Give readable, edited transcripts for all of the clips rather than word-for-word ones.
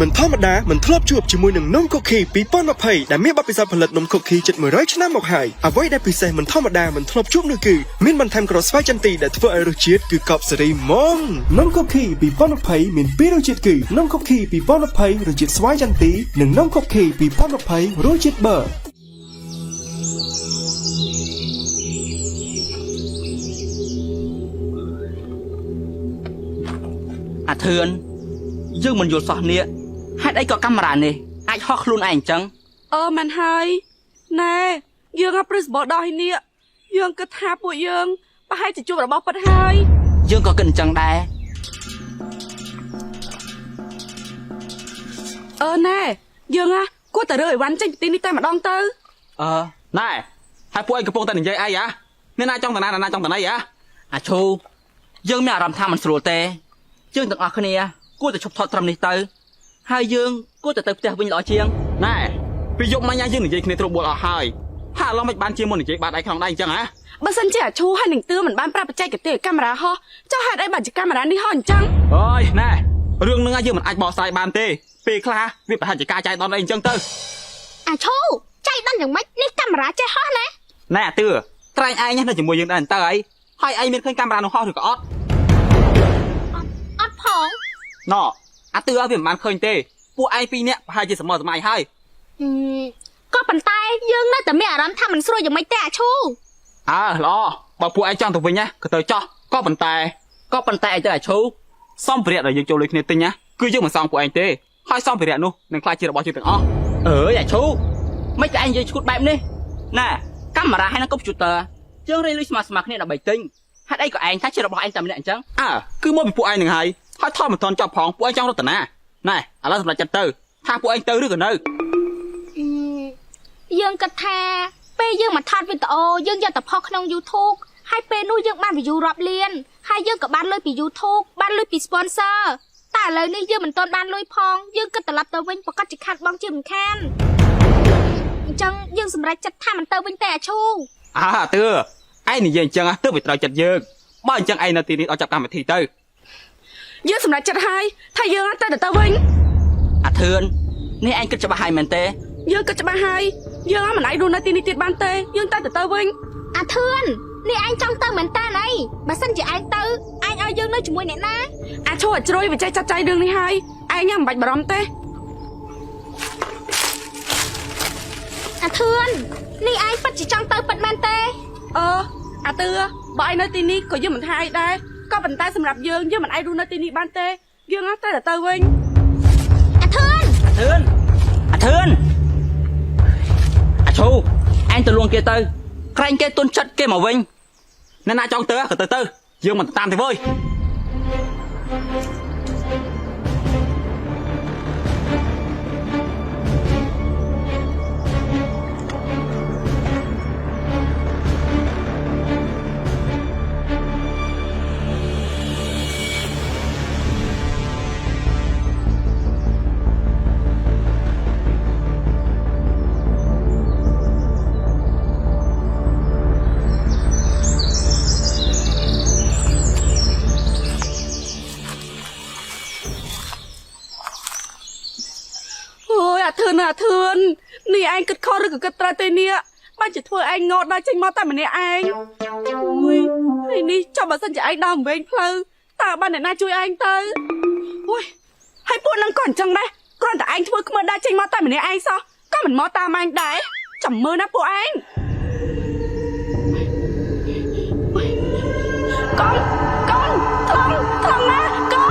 មិនធម្មតាមិនធ្លាប់ជួបជាមួយនឹងនំខូឃី2020ដែលមានបទពិសោធន៍ផលិតនំខូឃីជិត100ឆ្នាំមកហើយអ្វីដែលពិសេសមិនធម្មតាមិនធ្លាប់ជួបនោះគឺមានបន្ថែមក្រូចស្វាយចន្ទីដែលធ្វើឲ្យរសជាតិគឺកប់សេរីហ្មងនំខូឃី2020មាន2រសជាតិគឺនំខូឃី2020រសជាតិស្វាយចន្ទីនិងនំខូឃី2020រសជាតិប៊ឺអាធឿនយើងមិនយល់សោះនេះហេតុអីក៏កាមេរ៉ានេះអាចហោះខ្លួនឯងអញ្ចឹងមិនហើយណែយើងអត់ព្រឹសបដោះនេះយើងគិតថាពួកយើងប្រហែលជាជួបរបស់ពិតហើយយើងក៏គិតអញ្ចឹងដែរណែយើងគួរតែរើអីវ៉ាន់ចេញពីទីនេះតែម្ដងទៅណែហើយពួកឯងកំពុងតែនិយាយអីអ្នកណាចង់តាណាចង់តាណីអាឈូយើងមានអារម្មណ៍ថាមិនស្រួលទេយើងទាំងអស់គ្នាគួរតែឈប់ថតត្រឹមនេះទៅហើយយើងគួរតែទៅផ្ទះវិញល្អជាងណែពីយប់មិញយើងនិយាយគ្នាទ្រុបបួលអស់ហើយហាក់ឡងមិនបានជាមុននិយាយបាត់ឯក្នុងដៃអញ្ចឹងបើសិនជាអាឈូហើយនឹងទឿមិនបានប្រាប់បច្ចេកទេសកាមេរ៉ាហោះចុះហេតុអីបានជាកាមេរ៉ានេះហោះអញ្ចឹងអើយណែរឿងនឹងយើងមិនអាចបកស្រាយបានទេពេលខ្លះវាប្រហែលជាការចៃដន្យអីអញ្ចឹងទៅអាឈូចៃដន្យយ៉ាងម៉េចនេះកាមេរ៉ាចេះហោះណាណែអាទឿត្រែងឯងនៅជាមួយយើងដែរទៅអីហើយឯងមានឃើញកាមេរ៉ានោះហោះឬក៏អត់ផងណ៎អាទឿវាមិនបានឃើញទេពួកឯងពីរនាក់ប្រហែលជាសម័យហើយក៏ប៉ុន្តែយើងនៅតែមានអារម្មណ៍ថាមិនស្រួលយ៉ាងម៉េចទេអាឈូល្អបើពួកឯងចង់ទៅវិញណាក៏ទៅចោះក៏ប៉ុន្តែឯងទៅអាឈូសម្ភារៈដែលយើងចូលលុយគ្នាទិញណាគឺយើងមិនសងពួកឯងទេហើយសម្ភារៈនោះនឹងខ្លាចជារបស់យើងទាំងអស់អាឈូមិនក៏ឯងនិយាយឈួតបែបនេះណែកាមេរ៉ាហើយនឹងកុំព្យូទ័រយើងរៃលុយស្មើគ្នាដើម្បីទិញហេតុអីក៏ឯងថាជារបស់ឯងតែម្នាក់អញ្ចឹងគឺមកពីពួកឯងនឹងហើយថតមិនទាន់ចប់ផងពួកឯងចង់រត់តាណាណែឥឡូវសម្រាប់ចិត្តទៅថាពួកឯងទៅឬក៏នៅយើងគិតថាពេលយើងមកថតវីដេអូយើងយកទៅផុសក្នុង YouTube ហើយពេលនោះយើងបាន view រាប់លានហើយយើងក៏បានលុយពី YouTube បានលុយពី sponsor តែឥឡូវនេះយើងមិនទាន់បានលុយផងយើងគិតត្រឡប់ទៅវិញប្រកាសជាខាត់បងជាមិនខានអញ្ចឹងយើងសម្រេចចិត្តថាមិនទៅវិញទេអាឈូទឿឯងនិយាយអញ្ចឹងទើបវាត្រូវចិត្តយើងបើអញ្ចឹងឯងនៅទីនេះឲ្យចាប់កម្មវិធីទៅយើងសម្រេចចិត្តហើយថាយើងទៅវិញអាធឿននេះឯងគិតច្បាស់ហើយមែនទេយើងគិតច្បាស់ហើយយើងមិនអាចរស់នៅទីនេះទៀតបានទេយើងទៅវិញអាធឿននេះឯងចង់ទៅមែនតើអីបើសិនជាឯងទៅឯងឲ្យយើងនៅជាមួយអ្នកណាអាឈូអជ្រុយវិច័យចាត់ចៃរឿងនេះហើយឯងមិនបាច់បារម្ភទេអាធឿននេះឯងពិតជាចង់ទៅពិតមែនទេអាទឿបើឯងនៅទីនេះក៏យើងមិនថាអីដែរក៏ប៉ុន្តែសម្រាប់យើងមិនអាចរស់នៅទីនេះបានទេយើងទៅវិញអាធឿនអាឈូឯងទៅលួងគេទៅក្រែងគេទុនចិត្តគេមកវិញអ្នកណាចង់ទៅក៏ទៅយើងមិនតាមទេវើយអាធឿននេះឯងគិតខុសឬក៏គិតត្រូវទេនេះបានជាធ្វើឯងងត់ដល់ចេញមកតែម្នាក់ឯងហើយនេះចាំបើសិនជាឯងដើរវែងផ្លូវតើបានអ្នកណាជួយឯងទៅហើយពួកនឹងក៏អញ្ចឹងដែរគ្រាន់តែឯងធ្វើខ្មើដើរចេញមកតែម្នាក់ឯងសោះក៏មិនមកតាមឯងដែរចាំមើលណាពួកឯងកូនថ្លង់ណាកូ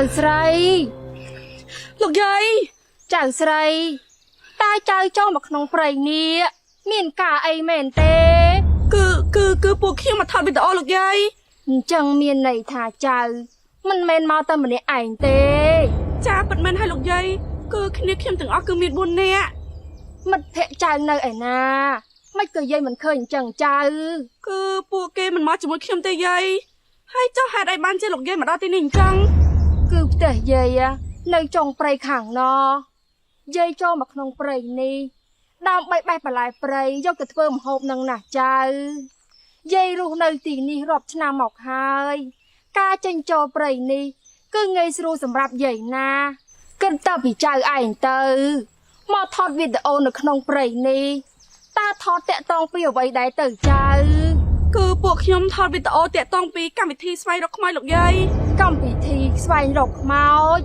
នស្រី លោកយាយ ចៅស្រីតើចៅចូលមកក្នុងព្រៃនេះមានការអីមែនទេ គឺពួកខ្ញុំមកថតវីដេអូលោកយាយ អញ្ចឹងមានន័យថាចៅមិនមែនមកតែម្នាក់ឯងទេ ចាពិតមែនហើយលោកយាយគឺគ្នាខ្ញុំទាំងអស់គឺមាន4នាក់ មិត្តភក្តិចៅនៅឯណាមិនក៏យាយមិនឃើញអញ្ចឹងចៅ គឺពួកគេមិនមកជាមួយខ្ញុំទេយាយហើយចុះហេតុអីបានជាលោកយាយមកដល់ទីនេះអញ្ចឹង គឺផ្ទះយាយនៅចុងព្រៃខាងណយាយចូលមកក្នុងព្រៃនេះដើម្បីបេះបន្លែព្រៃយកទៅធ្វើម្ហូបនឹងណាស់ចៅយាយរស់នៅទីនេះរាប់ឆ្នាំមកហើយការចេញចូលព្រៃនេះគឺងាយស្រួលសម្រាប់យាយណាគិតតែពីចៅឯងទៅមកថតវីដេអូនៅក្នុងព្រៃនេះតើថតតាក់ទងពីអ្វីដែរទៅចៅ គឺពួកខ្ញុំថតវីដេអូតាក់ទងពីកម្មវិធីស្វែងរកខ្មោចលោកយាយ កម្មវិធីស្វែងរកខ្មោច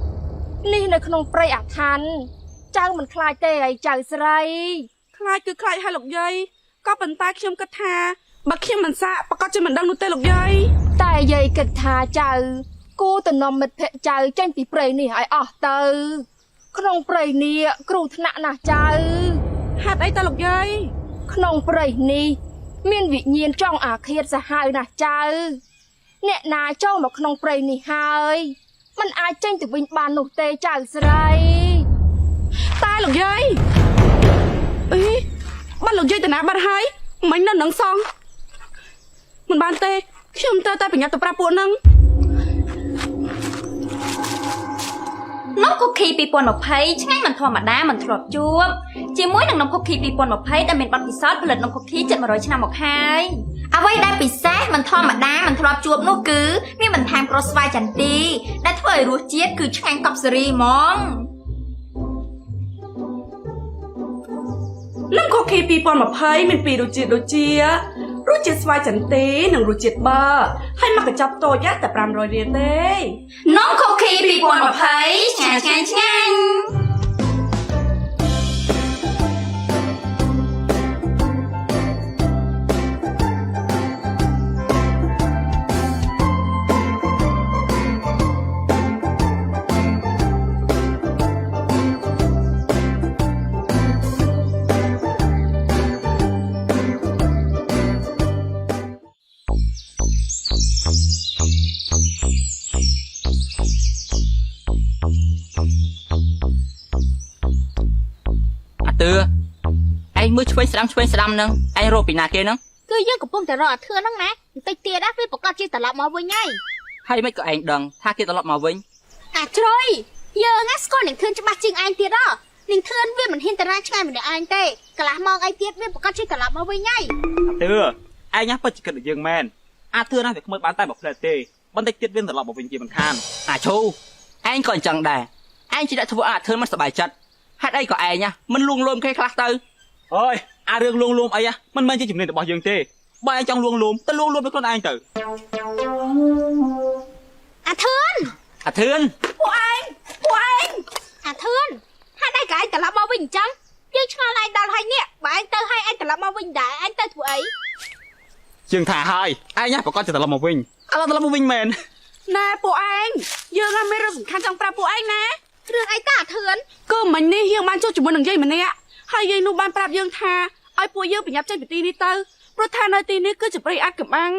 នេះនៅក្នុងព្រៃអាថ័ន្តចៅមិនខ្លាចទេឲ្យចៅស្រី ខ្លាចគឺខ្លាចហើយលោកយាយក៏ប៉ុន្តែខ្ញុំគិតថាបើខ្ញុំមិនសាកប្រកាសជាមិនដឹងនោះទេលោកយាយ តែយាយគិតថាចៅគួរទៅនាំមិត្តភក្តិចៅចេញពីព្រៃនេះឲ្យអស់ទៅក្នុងព្រៃនេះគ្រោះថ្នាក់ណាស់ចៅ ហេតុអីតើលោកយាយ ក្នុងព្រៃនេះមានវិញ្ញាណចង់អាឃាតសាហាវណាស់ចៅអ្នកណាចូលមកក្នុងព្រៃនេះហើយมันអាចចេញទៅវិញបាននោះទេចៅស្រី តែលោកយាយអីបាត់លោកយាយទៅណាបាត់ហើយមិញនៅនឹងសងមិនបានទេខ្ញុំត្រូវតែប្រញាប់ទៅប្រាប់ពួកហ្នឹង នំខូឃី2020ឆ្ងាញ់មិនធម្មតាមិនធ្លាប់ជួបជាមួយនឹងនំខូឃី2020ដែលមានបទពិសោធន៍ផលិតនំខូឃីជិត100ឆ្នាំមកហើយអ្វីដែលពិសេសមិនធម្មតាមិនធ្លាប់ជួបនោះគឺមានបន្ថែមក្រូចស្វាយចន្ទីដែលធ្វើឲ្យរសជាតិគឺឆ្ងាញ់កប់សេរីហ្មង នំខូឃី2020មានពីររសជាតិដូចជារសជាតិស្វាយចន្ទីនិងរសជាតិប័រហើយមកកញ្ចប់តូចតែ500រៀលទេ នំខូឃី2020ឆ្ងាញ់ឆ្ងាញ់ឆ្ងាញ់ ទើឯងមើលឆ្វេងស្ដាំហ្នឹងឯងរកពីណាគេហ្នឹង គឺយើងកំពុងតែរកអាធឿនហ្នឹងណាបន្តិចទៀតណាវាប្រកាសជាត្រឡប់មកវិញហើយ ហើយមិនក៏ឯងដឹងថាគេត្រឡប់មកវិញ អាជ្រុយយើងណាស្គាល់នឹងធឿនច្បាស់ជាងឯងទៀតហ៎នឹងធឿនវាមិនហ៊ានតារាឆ្ងាយម្នាក់ឯងទេកន្លះម៉ោងឯទៀតវាប្រកាសជាត្រឡប់មកវិញហើយ ទើឯងណាពិតជាគិតដូចយើងមែនអាទើណាវាខ្មើបានតែមួយផ្លែទេបន្តិចទៀតវាត្រឡប់មកវិញជាមិនខានអាឈូឯងក៏អញ្ចឹងដែរឯងជាអ្នកធ្វើអាទើមិនសប្បាយចិត្តហេតុអីក៏ឯងណាមិនលួងលោមគេខ្លះទៅអើយអារឿងលួងលោមអីមិនមែនជាជំនាញរបស់យើងទេបើឯងចង់លួងលោមទៅលួងលោមទៅខ្លួនឯងទៅ អាធឿន ពួកឯង អាធឿនហេតុអីក៏ឯងត្រឡប់មកវិញអញ្ចឹងយើងឆ្ងល់ឯងដល់ហើយនេះបើឯងទៅហើយឯងត្រឡប់មកវិញដែរឯងទៅធ្វើអី យើងថាហើយឯងណាប្រកាសจะត្រឡប់មកវិញឥឡូវត្រឡប់មកវិញមែន ណែពួកឯងយើងណាមានរឿងសំខាន់ចង់ប្រាប់ពួកឯងណា រឿងអីតាអាធឿន គឺមិញនេះយើងបានជួបជាមួយនឹងយាយម្នាក់ហើយយាយនោះបានប្រាប់យើងថាឲ្យពួកយើងប្រញាប់ចេញពីទីនេះទៅព្រោះថានៅទីនេះគឺជាព្រៃអាត់កំបាំង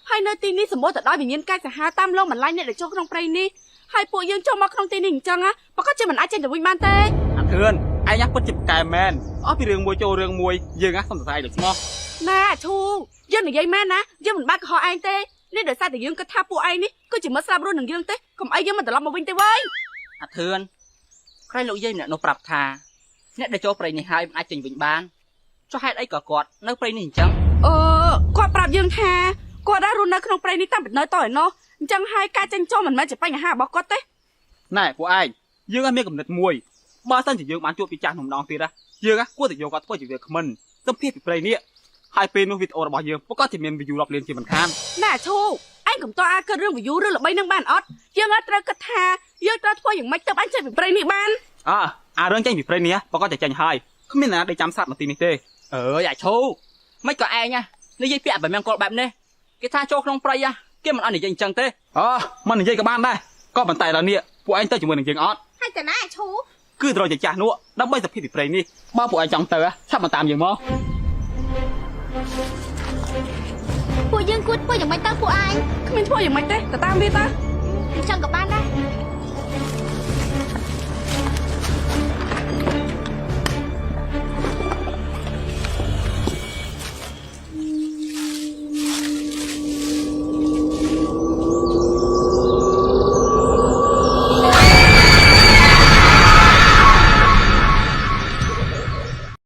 ហើយនៅទីនេះសម្បូរទៅដោយវិញ្ញាណកាយសាហាវតាមលងបន្លាញអ្នកដែលចូលក្នុងព្រៃនេះហើយពួកយើងចូលមកក្នុងទីនេះអញ្ចឹងប្រកាសជាមិនអាចចេញទៅវិញបានទេ អាធឿនឯងណាពិតជាប្រកែមែនអស់ពីរឿងមួយចូលរឿងមួយយើងណាសុំសរសៃដូចស្មោះ ណែឈូយើងនិយាយមែនណាយើងមិនបាក់កុហកឯងទេនេះដោយសារតែយើងគិតថាពួកឯងនេះគឺជាមិត្តស្រាប់រស់នឹងយើងទេកុំអីយើងមិនត្រឡប់មកវិញទេវើយ អាធឿនក្រែងលោកយាយម្នាក់នោះប្រាប់ថាអ្នកដែលចូលព្រៃនេះហើយមិនអាចចេញវិញបានចុះហេតុអីក៏គាត់នៅព្រៃនេះអញ្ចឹង គាត់ប្រាប់យើងថាគាត់đãរស់នៅក្នុងព្រៃនេះតាំងពីនៅតឯណោះអញ្ចឹងហើយការចេញចូលមិនមែនជាបញ្ហារបស់គាត់ទេ ណែពួកឯងយើងមានកំណត់មួយបើសិនជាយើងបានជួបពីចាស់នំដងទៀតយើងគួរតែយកគាត់ធ្វើជាវាគ្មិនទៅពីព្រៃនេះហើយពេលនោះវីដេអូរបស់យើងប្រកាសជាមាន view រាប់លានជាមិនខាន ណែឈូអញកុំតអាគិតរឿង view ឬល្បីនឹងបានអត់យើងត្រូវគិតថាយើងត្រូវធ្វើយ៉ាងម៉េចទៅអញចេញពីព្រៃនេះបាន អារឿងចេញពីព្រៃនេះប្រកាសតែចេញហើយគ្មានអ្នកណាដែលចាំស្រាប់មកទីនេះទេអើយអាឈូមិនក៏ឯងនិយាយពាក្យបែបមិនគាត់បែបនេះគេថាចូលក្នុងព្រៃគេមិនអត់និយាយអញ្ចឹងទេមិននិយាយក៏បានដែរក៏ប៉ុន្តែដល់នេះពួកឯងទៅជាមួយនឹងយើងអត់ ហើយតាណាឈូ គឺត្រូវជាចាស់នោះដើម្បីសភាពពីព្រៃនេះបើពួកឯងចង់ទៅឆាប់មកតាមយើងមក ពួកយើងគួរធ្វើយ៉ាងម៉េចទៅពួកឯង គ្មានធ្វើយ៉ាងម៉េចទេទៅតាមវាទៅ អញ្ចឹងក៏បានដែរ